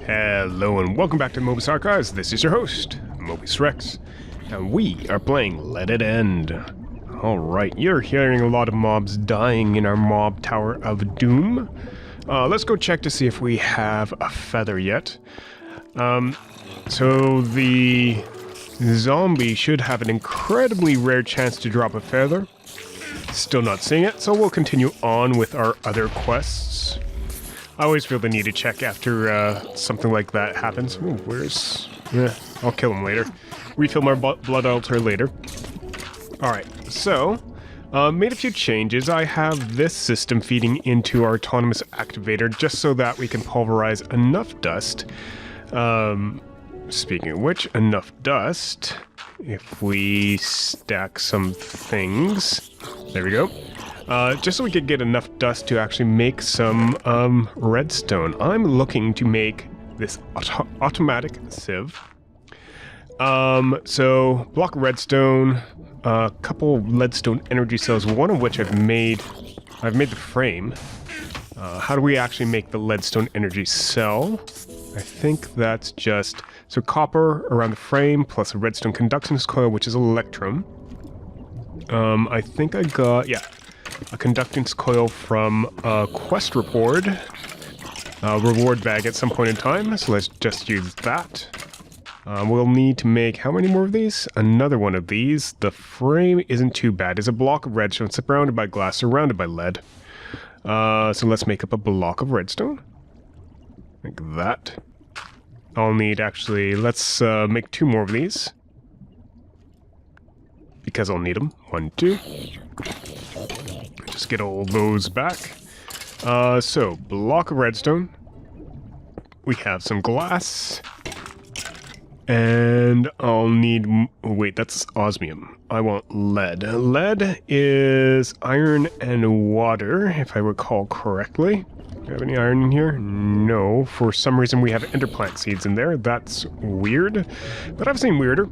Hello and welcome back to Mobius Archives. This is your host, Mobius Rex, and we are playing Let It End. Alright, you're hearing a lot of mobs dying in our mob Tower of Doom. Let's go check to see if we have a feather yet. So the zombie should have an incredibly rare chance to drop a feather. Still not seeing it, so we'll continue on with our other quests. I always feel the need to check after something like that happens. Ooh, where's... Yeah, I'll kill him later. Refill my blood altar later. Alright, so... made a few changes. I have this system feeding into our autonomous activator just so that we can pulverize enough dust. Speaking of which, enough dust. If we stack some things... There we go. Just so we could get enough dust to actually make some redstone. I'm looking to make this automatic sieve. So block of redstone, a couple leadstone energy cells, one of which I've made the frame. How do we actually make the leadstone energy cell? I think that's just so copper around the frame plus a redstone conductance coil, which is electrum. I think I got a conductance coil from a quest reward bag at some point in time, so let's just use that. We'll need to make how many more of these? Another one of these. The frame isn't too bad. It's a block of redstone surrounded by glass, surrounded by lead. So let's make up a block of redstone. Like that. I'll need actually, let's make 2 more of these. Because I'll need them. 1, 2. Just get all those back. So, block of redstone. We have some glass. And I'll need... Wait, that's osmium. I want lead. Lead is iron and water, if I recall correctly. Do you have any iron in here? No. For some reason we have enderplant seeds in there. That's weird. But I've seen weirder.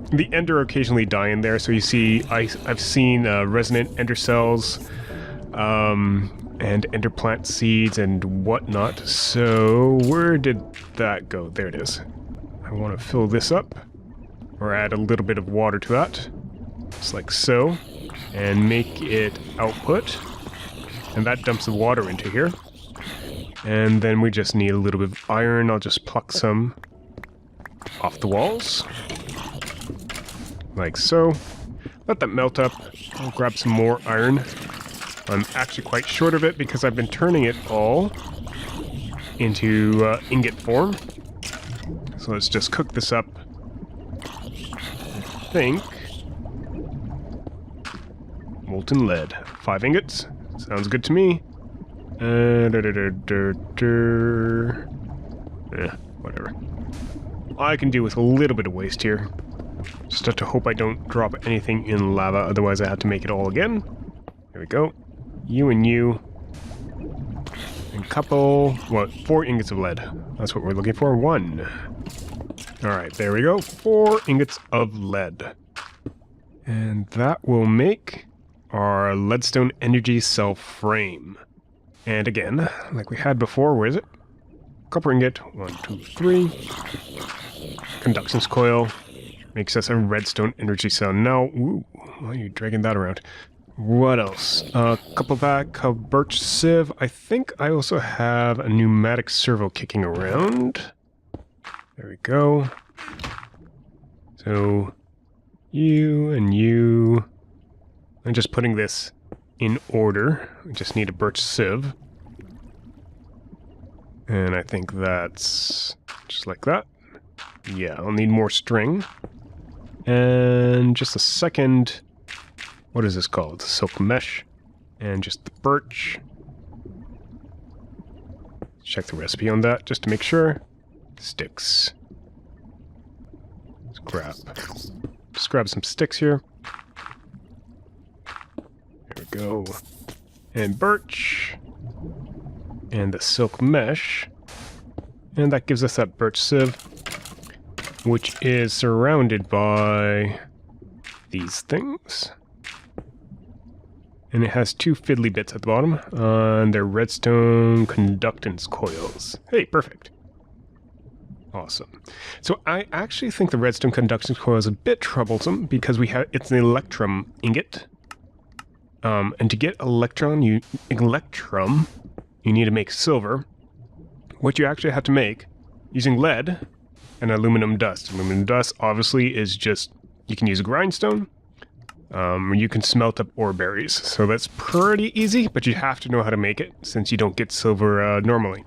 The ender occasionally die in there, so you see, I've seen resonant ender cells, and ender plant seeds and whatnot. So where did that go? There it is. I want to fill this up, or add a little bit of water to that, just like so, and make it output. And that dumps the water into here. And then we just need a little bit of iron. I'll just pluck some off the walls. Like so. Let that melt up. I'll grab some more iron. I'm actually quite short of it because I've been turning it all into ingot form. So let's just cook this up. I think. Molten lead. 5 ingots. Sounds good to me. Whatever. I can do with a little bit of waste here. Just have to hope I don't drop anything in lava, otherwise I have to make it all again. There we go. You and you. And couple... What? 4 ingots of lead. That's what we're looking for. 1. Alright, there we go. 4 ingots of lead. And that will make our leadstone energy cell frame. And again, like we had before, where is it? Copper ingot. 1, 2, 3. Conductance coil. Makes us a redstone energy cell. Now, ooh, why are you dragging that around? What else? A couple back of birch sieve. I think I also have a pneumatic servo kicking around. There we go. So, you and you. I'm just putting this in order. I just need a birch sieve. And I think that's just like that. Yeah, I'll need more string. And just a second, what is this called? Silk mesh. And just the birch. Check the recipe on that just to make sure. Sticks. Just grab some sticks here. There we go. And birch. And the silk mesh. And that gives us that birch sieve, which is surrounded by these things. And it has two fiddly bits at the bottom, and they're redstone conductance coils. Hey, perfect. Awesome. So I actually think the redstone conductance coil is a bit troublesome because it's an electrum ingot. And to get electrum, you need to make silver. What you actually have to make using lead and aluminum dust. Aluminum dust obviously is just, you can use a grindstone, or you can smelt up ore berries. So that's pretty easy, but you have to know how to make it since you don't get silver normally.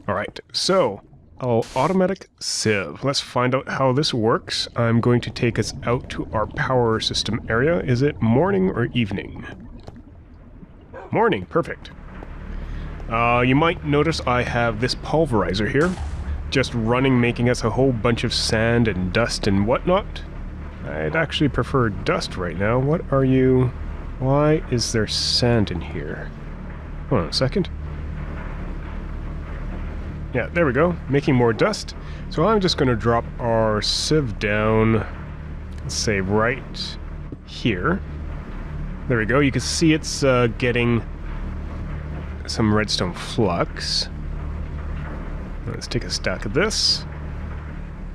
Alright, so automatic sieve. Let's find out how this works. I'm going to take us out to our power system area. Is it morning or evening? Morning, perfect. You might notice I have this pulverizer here, just running, making us a whole bunch of sand and dust and whatnot. I'd actually prefer dust right now. What are you... Why is there sand in here? Hold on a second. Yeah, there we go. Making more dust. So I'm just going to drop our sieve down, let's say right here. There we go. You can see it's getting some redstone flux. Let's take a stack of this.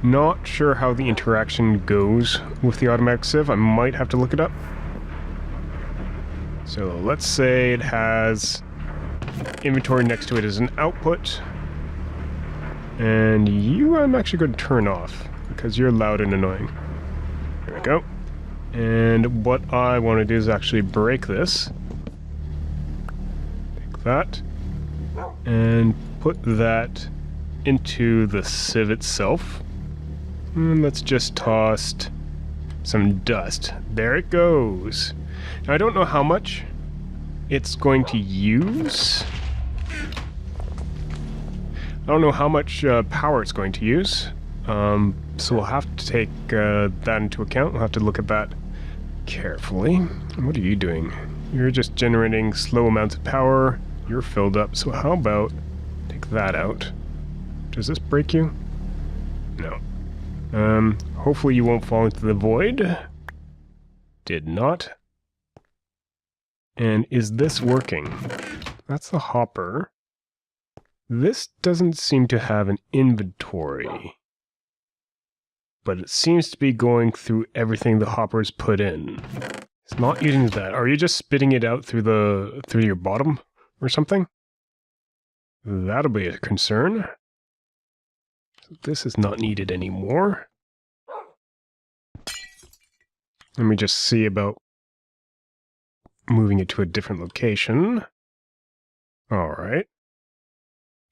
Not sure how the interaction goes with the automatic sieve. I might have to look it up. So let's say it has inventory next to it as an output. And you I'm actually going to turn off because you're loud and annoying. There we go. And what I want to do is actually break this. Take that. And put that into the sieve itself. And let's just toss some dust. There it goes. Now I don't know how much it's going to use. I don't know how much power it's going to use. So we'll have to take that into account. We'll have to look at that carefully. What are you doing? You're just generating slow amounts of power. You're filled up. So how about take that out? Does this break you? No. Hopefully you won't fall into the void. Did not. And is this working? That's the hopper. This doesn't seem to have an inventory. But it seems to be going through everything the hopper's put in. It's not using that. Are you just spitting it out through your bottom or something? That'll be a concern. This is not needed anymore. Let me just see about moving it to a different location. Alright.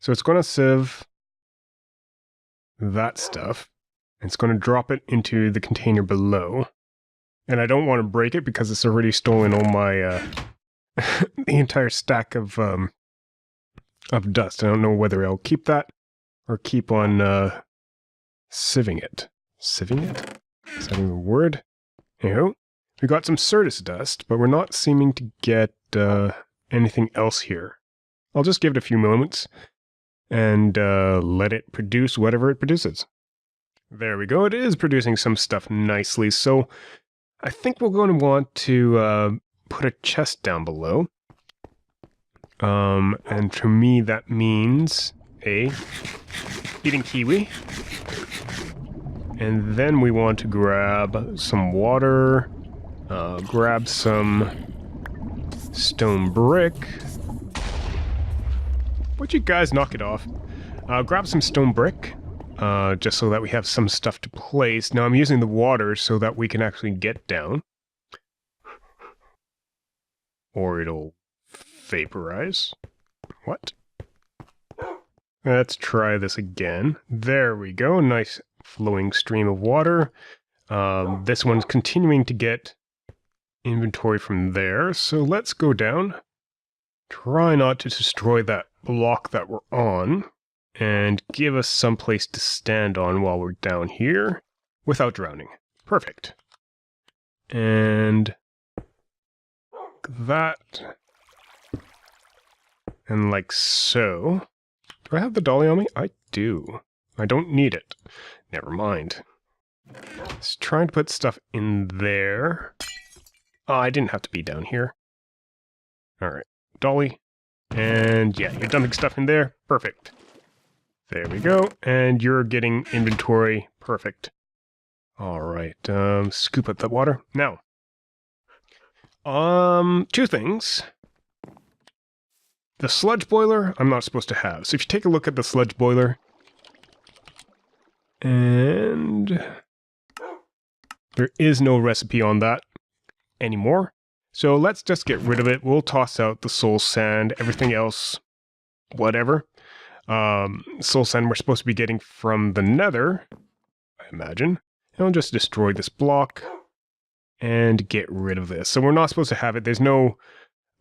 So it's going to sieve that stuff. It's going to drop it into the container below. And I don't want to break it because it's already stolen all my, the entire stack of dust. I don't know whether I'll keep that or keep on, sieving it. Sieving it? Is that even a word? Anyhow, we got some Certus dust, but we're not seeming to get, anything else here. I'll just give it a few moments and, let it produce whatever it produces. There we go. It is producing some stuff nicely. So I think we're going to want to put a chest down below. And to me, that means eating kiwi. And then we want to grab some water, grab some stone brick. Would you guys knock it off? Grab some stone brick. Just so that we have some stuff to place. Now I'm using the water so that we can actually get down. Or it'll vaporize. What? Let's try this again. There we go. Nice flowing stream of water. This one's continuing to get inventory from there. So let's go down. Try not to destroy that block that we're on. And give us some place to stand on while we're down here without drowning. Perfect. And that. And like so. Do I have the dolly on me? I do. I don't need it. Never mind. Just trying to put stuff in there. Oh, I didn't have to be down here. Alright, dolly. And yeah, you're dumping stuff in there. Perfect. There we go. And you're getting inventory. Perfect. Alright, scoop up the water. Now, two things. The sludge boiler, I'm not supposed to have. So if you take a look at the sludge boiler, and there is no recipe on that anymore. So let's just get rid of it. We'll toss out the soul sand, everything else, whatever. Soul sand we're supposed to be getting from the nether, I imagine. And we'll just destroy this block and get rid of this. So we're not supposed to have it. There's no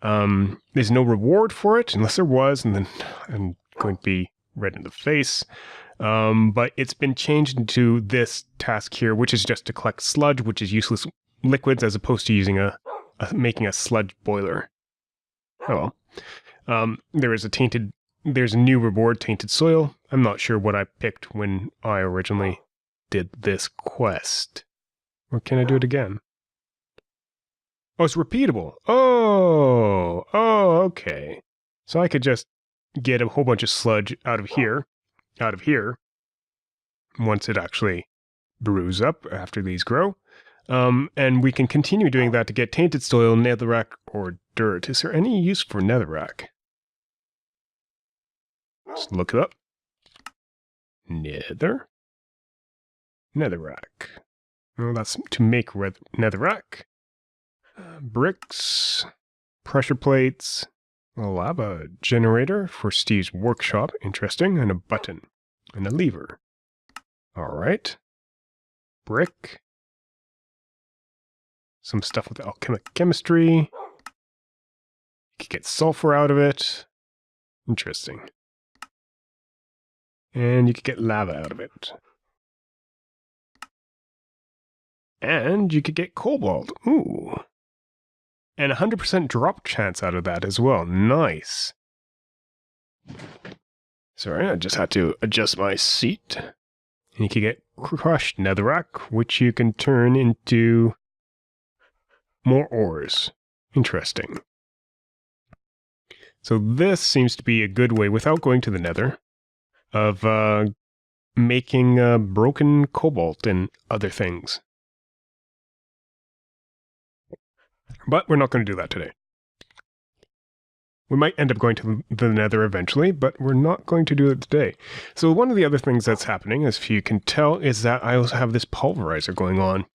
reward for it, unless there was, and then I'm going to be red in the face. But it's been changed into this task here, which is just to collect sludge, which is useless liquids, as opposed to using making a sludge boiler. Oh well. There's a new reward, tainted soil. I'm not sure what I picked when I originally did this quest. Or can I do it again? Oh, it's repeatable. Oh, okay. So I could just get a whole bunch of sludge out of here, once it actually brews up after these grow. And we can continue doing that to get tainted soil, netherrack, or dirt. Is there any use for netherrack? Let's look it up. Netherrack. Oh, that's to make netherrack. Bricks, pressure plates, a lava generator for Steve's workshop, interesting, and a button, and a lever. Alright. Brick. Some stuff with alchemic chemistry. You could get sulfur out of it. Interesting. And you could get lava out of it. And you could get cobalt. Ooh. And 100% drop chance out of that as well. Nice. Sorry, I just had to adjust my seat. And you can get crushed netherrack, which you can turn into more ores. Interesting. So this seems to be a good way, without going to the nether, of making broken cobalt and other things. But we're not going to do that today. We might end up going to the nether eventually, but we're not going to do it today. So one of the other things that's happening, as you can tell, is that I also have this pulverizer going on.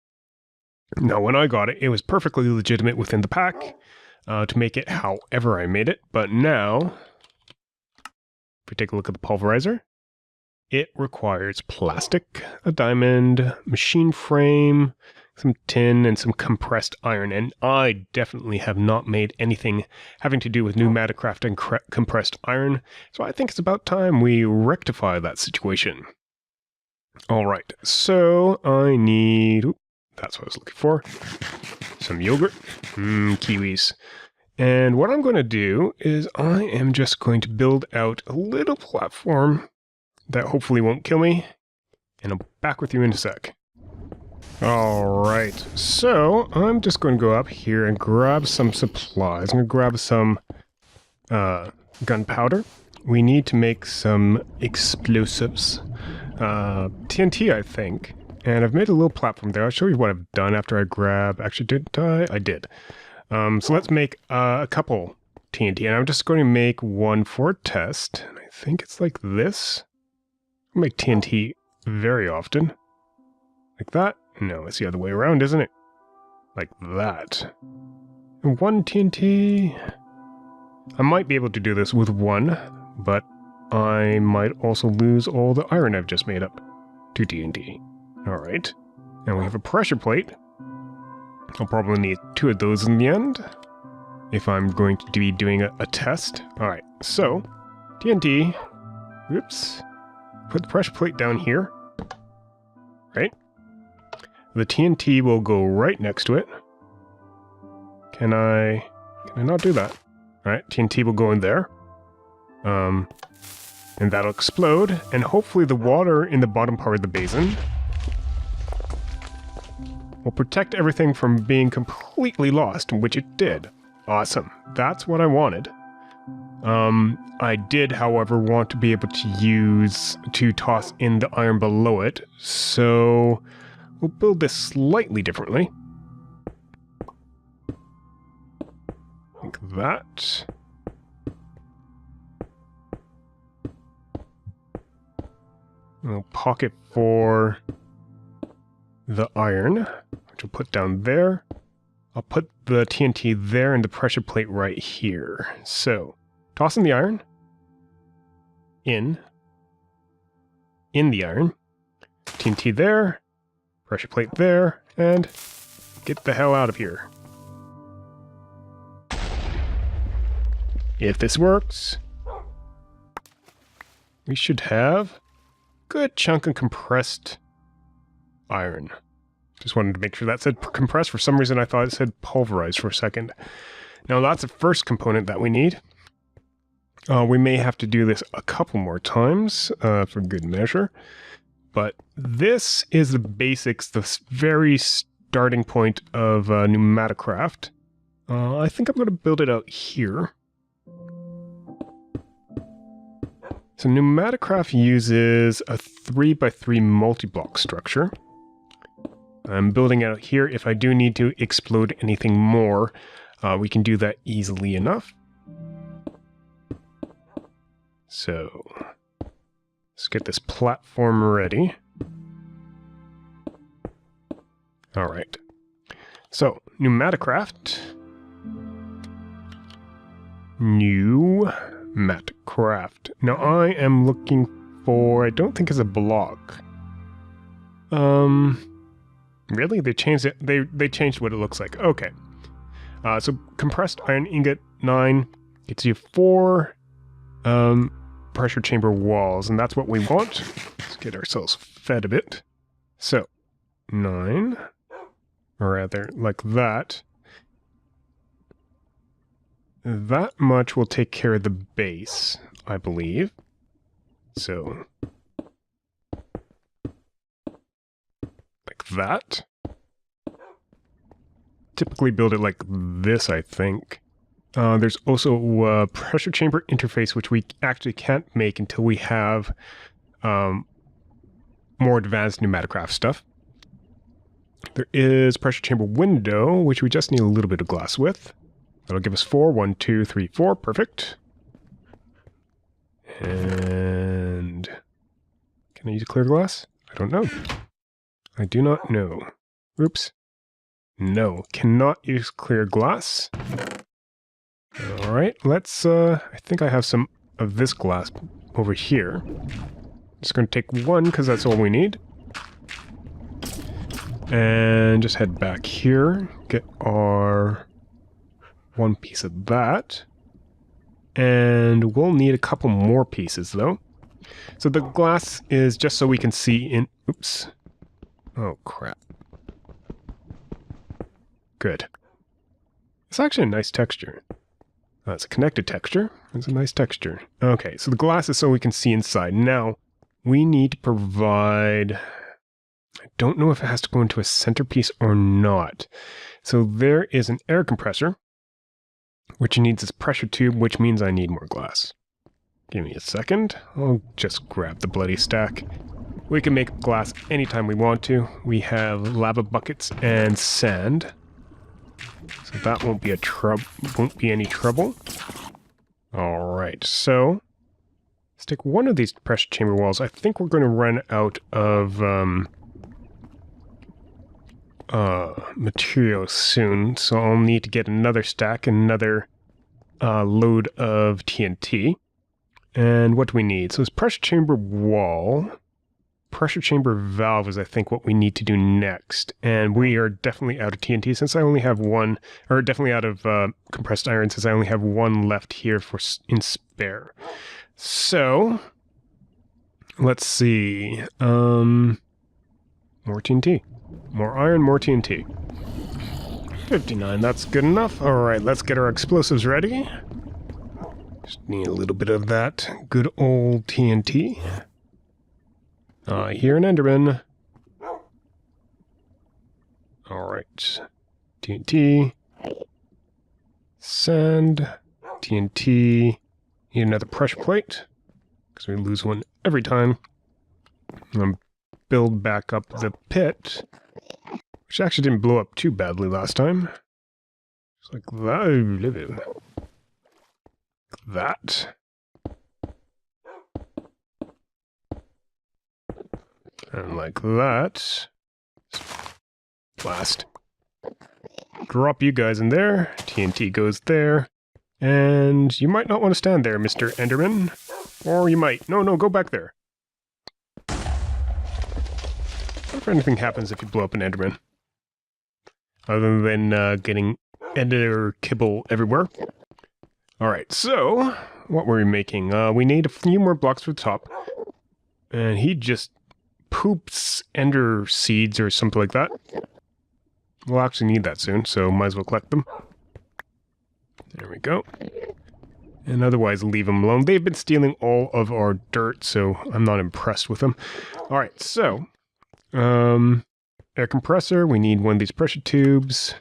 Now, when I got it, it was perfectly legitimate within the pack to make it however I made it. But now, if we take a look at the pulverizer, it requires plastic, a diamond, machine frame, some tin, and some compressed iron. And I definitely have not made anything having to do with pneumaticraft and compressed iron. So I think it's about time we rectify that situation. All right, so I need... Oops, that's what I was looking for. Some yogurt. Kiwis. And what I'm going to do is I am just going to build out a little platform that hopefully won't kill me. And I'll be back with you in a sec. Alright, so I'm just going to go up here and grab some supplies. I'm going to grab some gunpowder. We need to make some explosives. TNT, I think. And I've made a little platform there. I'll show you what I've done after I grab... Actually, did I? I did. So let's make a couple TNT. And I'm just going to make one for a test. And I think it's like this. I make TNT very often. Like that. No, it's the other way around, isn't it? Like that. And one TNT... I might be able to do this with one, but I might also lose all the iron I've just made up to TNT. Alright. And we have a pressure plate. I'll probably need 2 of those in the end, if I'm going to be doing a test. Alright, so, TNT. Whoops. Put the pressure plate down here. Right? The TNT will go right next to it. Can I not do that? Alright, TNT will go in there. And that'll explode, and hopefully the water in the bottom part of the basin will protect everything from being completely lost, which it did. Awesome. that's what I wanted. I did, however, want to be able to toss in the iron below it, so we'll build this slightly differently. Like that. We'll pocket for the iron, which we'll put down there. I'll put the TNT there and the pressure plate right here. So, tossing the iron in the iron, TNT there, pressure plate there, and get the hell out of here. If this works, we should have a good chunk of compressed iron. Just wanted to make sure that said compressed. For some reason I thought it said pulverized for a second. Now that's the first component that we need. We may have to do this a couple more times for good measure. But this is the basics, the very starting point of Pneumaticraft. I think I'm going to build it out here. So Pneumaticraft uses a 3x3 multi-block structure. I'm building out here. If I do need to explode anything more, we can do that easily enough. So, let's get this platform ready. Alright. So, Pneumaticraft. Pneumaticraft. Now I am looking for, I don't think it's a block. Really? They changed it. They changed what it looks like. Okay. So compressed iron ingot 9 gets you 4 pressure chamber walls, and that's what we want. Let's get ourselves fed a bit. So 9, or rather like that. That much will take care of the base, I believe. So that. Typically build it like this, I think. There's also a pressure chamber interface, which we actually can't make until we have more advanced Pneumaticraft stuff. There is pressure chamber window, which we just need a little bit of glass with. That'll give us 4. 1, 2, 3, 4. Perfect. And can I use clear glass? I don't know. I do not know. Oops. No, cannot use clear glass. Alright, let's, I think I have some of this glass over here. Just going to take one, because that's all we need. And just head back here, get our one piece of that. And we'll need a couple more pieces, though. So the glass is just so we can see in... Oops. Oh, crap. Good. It's actually a nice texture. It's a connected texture. It's a nice texture. Okay, so the glass is so we can see inside. Now, we need to provide... I don't know if it has to go into a centerpiece or not. So there is an air compressor, which needs this pressure tube, which means I need more glass. Give me a second. I'll just grab the bloody stack. We can make glass anytime we want to. We have lava buckets and sand. So that won't be any trouble. Alright, so let's take one of these pressure chamber walls. I think we're going to run out of material soon, so I'll need to get another stack, another load of TNT. And what do we need? So this pressure chamber wall, pressure chamber valve is I think what we need to do next. And we are definitely out of TNT since I only have one, or definitely out of compressed iron since I only have one left here in spare. So, let's see. More TNT. More iron, more TNT. 59, that's good enough. Alright, let's get our explosives ready. Just need a little bit of that good old TNT. Here in Enderman. Alright. TNT. Sand, TNT, need another pressure plate, because we lose one every time. Build back up the pit, which actually didn't blow up too badly last time. Just like that. That. And like that. Blast. Drop you guys in there. TNT goes there. And you might not want to stand there, Mr. Enderman. Or you might. No, go back there. I wonder if anything happens if you blow up an Enderman. Other than getting Ender kibble everywhere. Alright, so what were we making? We need a few more blocks for the top. And he just poops Ender seeds or something like that. We'll actually need that soon, so might as well collect them. There we go. And otherwise leave them alone. They've been stealing all of our dirt, so I'm not impressed with them. Alright, so air compressor, we need one of these pressure tubes.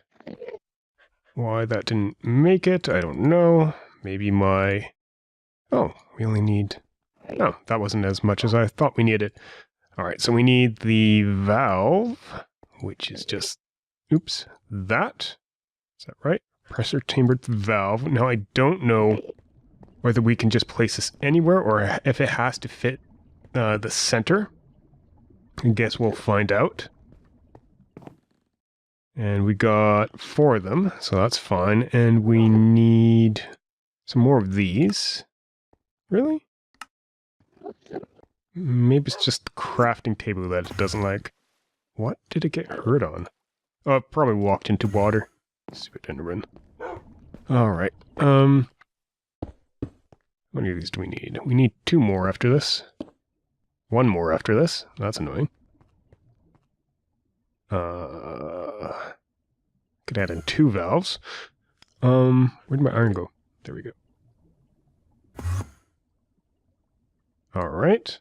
Why that didn't make it, I don't know. Maybe my... Oh, we only need... No, that wasn't as much as I thought we needed. Alright, so we need the valve, which is just... Oops, that? Is that right? Pressure chambered valve. Now, I don't know whether we can just place this anywhere or if it has to fit the center. I guess we'll find out. And we got 4 of them, so that's fine. And we need some more of these. Really? Maybe it's just the crafting table that it doesn't like. What did it get hurt on? Oh, it probably walked into water. Stupid Enderman. Alright, how many of these do we need? We need 2 more after this. 1 more after this. That's annoying. Could add in 2 valves. Where'd my iron go? There we go. Alright.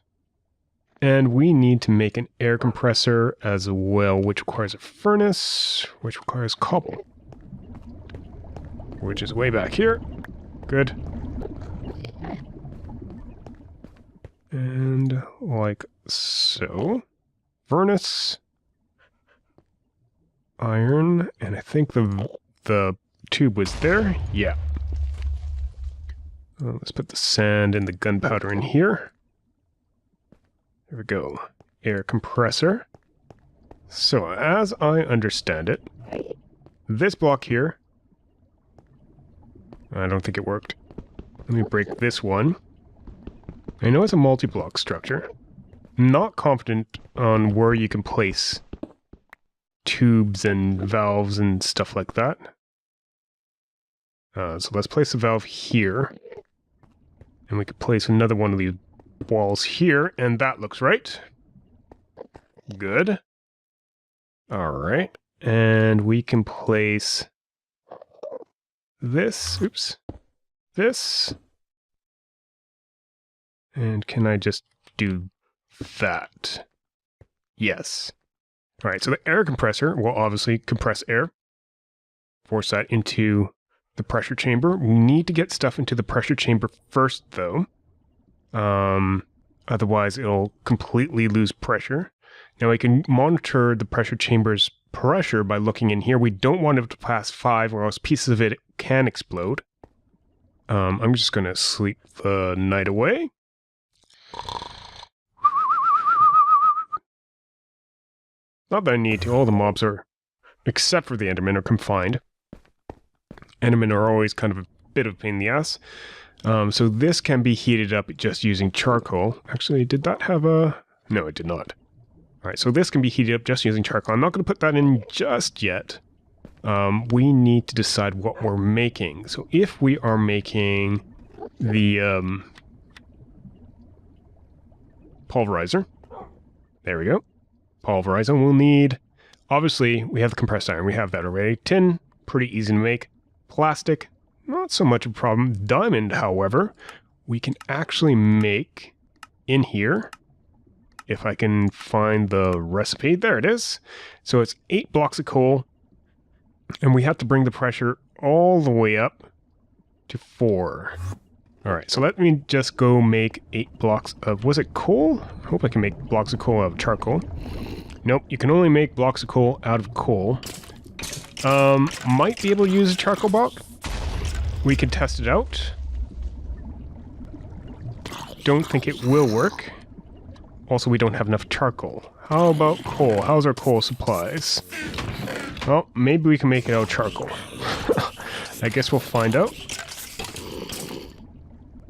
And we need to make an air compressor as well, which requires a furnace, which requires cobble. Which is way back here. Good. And like so. Furnace. Iron. And I think the tube was there. Yeah. Let's put the sand and the gunpowder in here. There we go. Air compressor. So, as I understand it, this block here... I don't think it worked. Let me break this one. I know it's a multi-block structure. Not confident on where you can place tubes and valves and stuff like that. So let's place the valve here. And we could place another one of these walls here, and that looks right. Good. Alright. And we can place this. Oops. This. And can I just do that? Yes. Alright, so the air compressor will obviously compress air. Force that into the pressure chamber. We need to get stuff into the pressure chamber first, though. Otherwise, it'll completely lose pressure. Now, we can monitor the pressure chamber's pressure by looking in here. We don't want it to pass 5, or else pieces of it can explode. I'm just going to sleep the night away. Not that I need to. All the mobs are, except for the Endermen, are confined. Endermen are always kind of a bit of a pain in the ass. So this can be heated up just using charcoal. Actually, did that have a... No, it did not. Alright, so this can be heated up just using charcoal. I'm not going to put that in just yet. We need to decide what we're making. So if we are making the pulverizer. There we go. Pulverizer, we'll need... Obviously, we have the compressed iron. We have that already. Tin, pretty easy to make. Plastic, not so much a problem. Diamond, however, we can actually make in here, if I can find the recipe. There it is. So it's 8 blocks of coal, and we have to bring the pressure all the way up to 4. Alright, so let me just go make 8 blocks of... Was it coal? I hope I can make blocks of coal out of charcoal. Nope, you can only make blocks of coal out of coal. Might be able to use a charcoal block. We can test it out. Don't think it will work. Also, we don't have enough charcoal. How about coal? How's our coal supplies? Well, maybe we can make it out of charcoal. I guess we'll find out.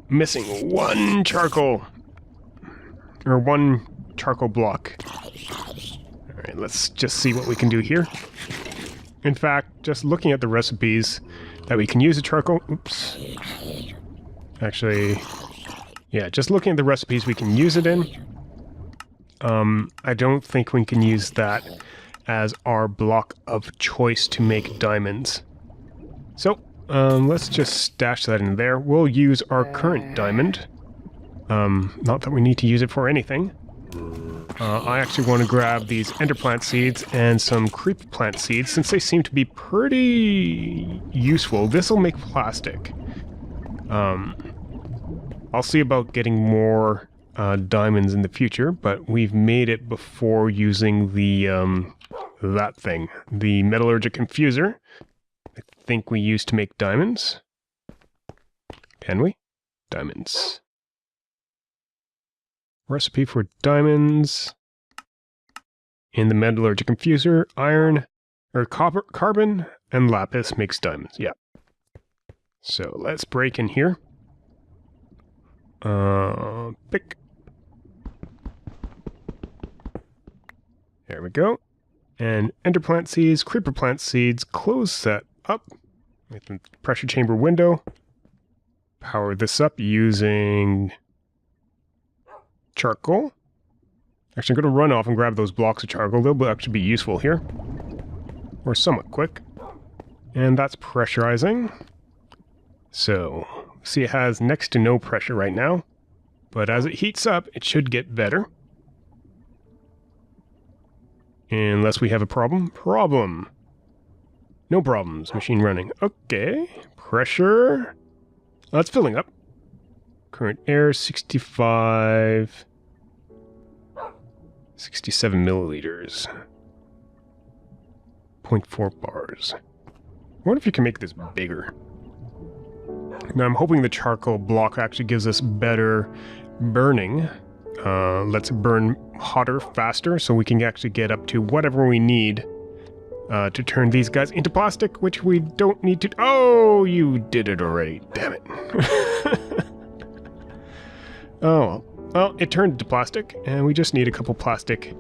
Missing 1 charcoal. Or 1 charcoal block. Alright, let's just see what we can do here. In fact, just looking at the recipes that we can use a charcoal... Oops. Actually... Yeah, just looking at the recipes we can use it in. I don't think we can use that as our block of choice to make diamonds. So, let's just stash that in there. We'll use our current diamond. Not that we need to use it for anything. I actually want to grab these ender plant seeds and some creeper plant seeds, since they seem to be pretty useful. This will make plastic. I'll see about getting more diamonds in the future, but we've made it before using the that thing, the metallurgic infuser. I think we used to make diamonds. Can we? Diamonds. Recipe for diamonds. In the metallurgic infuser, iron, or carbon, and lapis makes diamonds. Yeah. So let's break in here. Pick. There we go. And ender plant seeds, creeper plant seeds, close that up with the pressure chamber window. Power this up using charcoal. Actually, I'm going to run off and grab those blocks of charcoal. They'll actually be useful here. Or somewhat quick. And that's pressurizing. So, see, it has next to no pressure right now. But as it heats up, it should get better. Unless we have a problem. Problem! No problems. Machine running. Okay. Pressure. Oh, it's filling up. Current air, 65... 67 milliliters. 0.4 bars. I wonder if you can make this bigger. Now I'm hoping the charcoal block actually gives us better burning. Lets it burn hotter, faster, so we can actually get up to whatever we need to turn these guys into plastic, which we don't need to... Oh, you did it already. Damn it. Oh, well, it turned into plastic, and we just need a couple plastic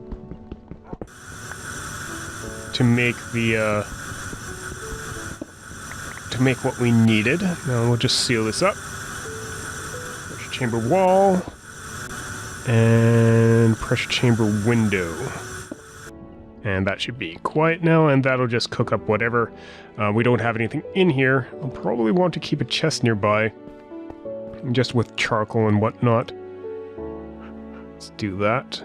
to make the, to make what we needed. Now we'll just seal this up. Pressure chamber wall. And pressure chamber window. And that should be quiet now, and that'll just cook up whatever. We don't have anything in here. I'll probably want to keep a chest nearby. Just with charcoal and whatnot. Let's do that.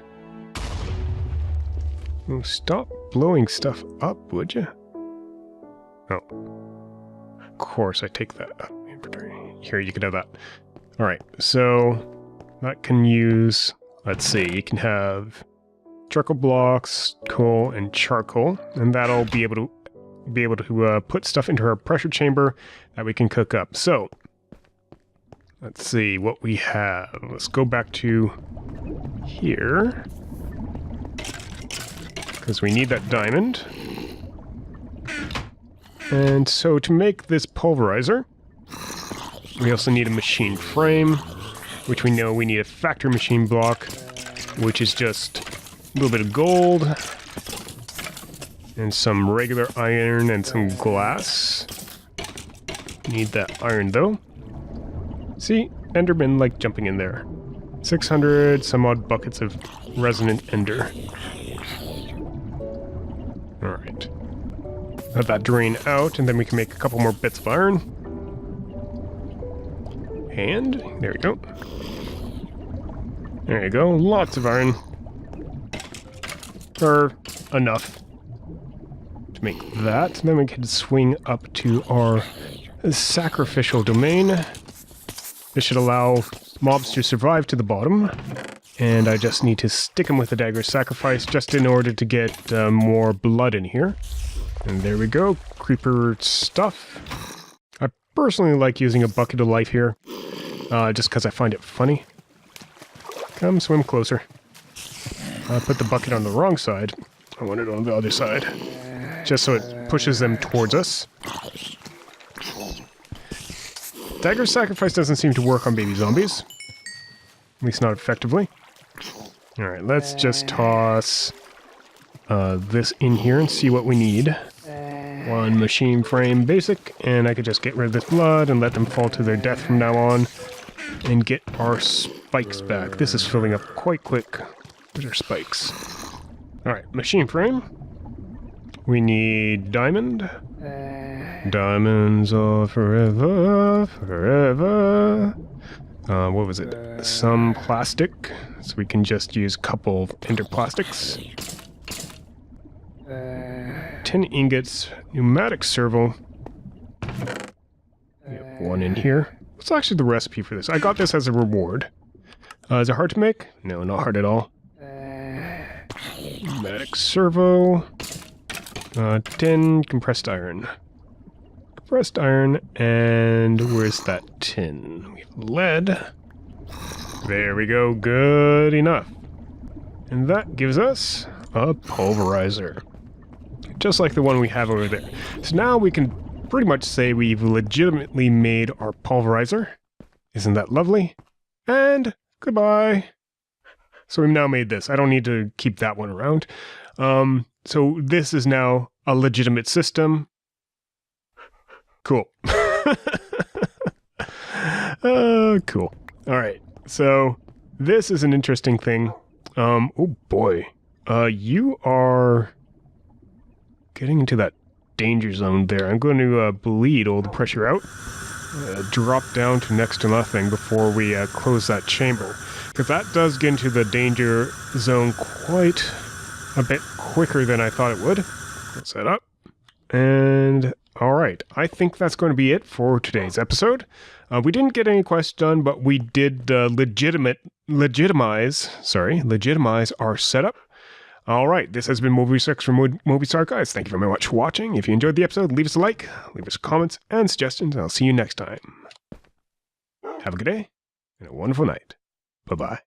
Oh, stop blowing stuff up, would you? Oh. Of course, I take that up. Here, you can have that. Alright, so that can use... Let's see, you can have charcoal blocks, coal, and charcoal, and that'll be able to put stuff into our pressure chamber that we can cook up. So, let's see what we have. Let's go back to here, because we need that diamond. And so to make this pulverizer, we also need a machine frame, which we know we need a factory machine block, which is just a little bit of gold, and some regular iron and some glass. Need that iron though. See, Enderman like jumping in there. 600 some odd buckets of resonant ender. Alright. Let that drain out, and then we can make a couple more bits of iron. And, there we go. There you go, lots of iron. Or enough to make that. Then we can swing up to our Sacrificial domain. This should allow mobs to survive to the bottom. And I just need to stick them with the dagger sacrifice just in order to get more blood in here. And there we go. Creeper stuff. I personally like using a bucket of life here. Just because I find it funny. Come swim closer. I put the bucket on the wrong side. I want it on the other side. Just so it pushes them towards us. Dagger sacrifice doesn't seem to work on baby zombies. At least not effectively. Alright, let's just toss this in here and see what we need. One machine frame basic, and I could just get rid of this blood and let them fall to their death from now on. And get our spikes back. This is filling up quite quick. Where's our spikes? Alright, machine frame. We need diamond. Diamonds are forever, forever. What was it? Some plastic. So we can just use a couple of ender plastics. 10 ingots. Pneumatic servo. We have one in here. What's actually the recipe for this? I got this as a reward. Is it hard to make? No, not hard at all. Pneumatic servo. 10 compressed iron. Compressed iron, and where's that tin? We have lead. There we go, good enough. And that gives us a pulverizer. Just like the one we have over there. So now we can pretty much say we've legitimately made our pulverizer. Isn't that lovely? And goodbye. So we've now made this. I don't need to keep that one around. So this is now a legitimate system. Cool. Cool. Alright, so this is an interesting thing. Oh boy. You are getting into that danger zone there. I'm going to bleed all the pressure out. Drop down to next to nothing before we close that chamber. Because that does get into the danger zone quite a bit quicker than I thought it would. Close that up. And alright, I think that's going to be it for today's episode. We didn't get any quests done, but we did legitimize our setup. Alright, this has been Movie Research from Movie Star Guys. Thank you very much for watching. If you enjoyed the episode, leave us a like, leave us comments and suggestions, and I'll see you next time. Have a good day and a wonderful night. Bye-bye.